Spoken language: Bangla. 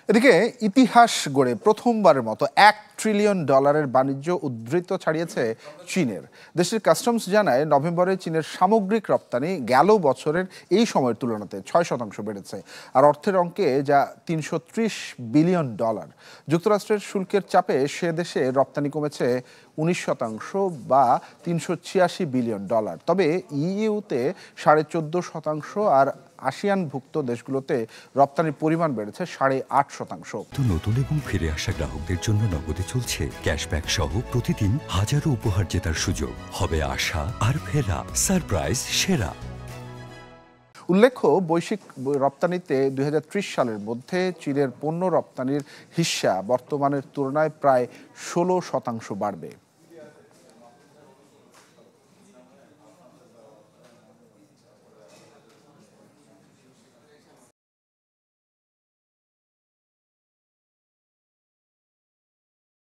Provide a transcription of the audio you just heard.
এদিকে ইতিহাস গড়ে প্রথমবারের মতো $1 ট্রিলিয়ন বাণিজ্য উদ্ধৃত ছাড়িয়েছে চীনের। দেশের কাস্টমস জানায় নভেম্বরে চীনের সামগ্রিক রপ্তানি গেল বছরের এই সময়ের তুলনাতে 6% বেড়েছে, আর অর্থের অঙ্কে যা $330 বিলিয়ন। যুক্তরাষ্ট্রের শুল্কের চাপে সে দেশে রপ্তানি কমেছে 19% বা $386 বিলিয়ন। তবে ইইউতে 14.5% আর আসিয়ানভুক্ত দেশগুলোতে রপ্তানির পরিমাণ বেড়েছে 8.5%। নতুন এবং ফিরে আসা গ্রাহকদের জন্য নগদে চলছে ক্যাশব্যাক সহ প্রতিদিন হাজারো উপহার জেতার সুযোগ। হবে আশা আর ফেরা, সারপ্রাইজ সেরা। উল্লেখ্য, বৈশ্বিক রপ্তানিতে 2030 সালের মধ্যে চীনের পণ্য রপ্তানির হিস্সা বর্তমানের তুলনায় প্রায় 16% বাড়বে।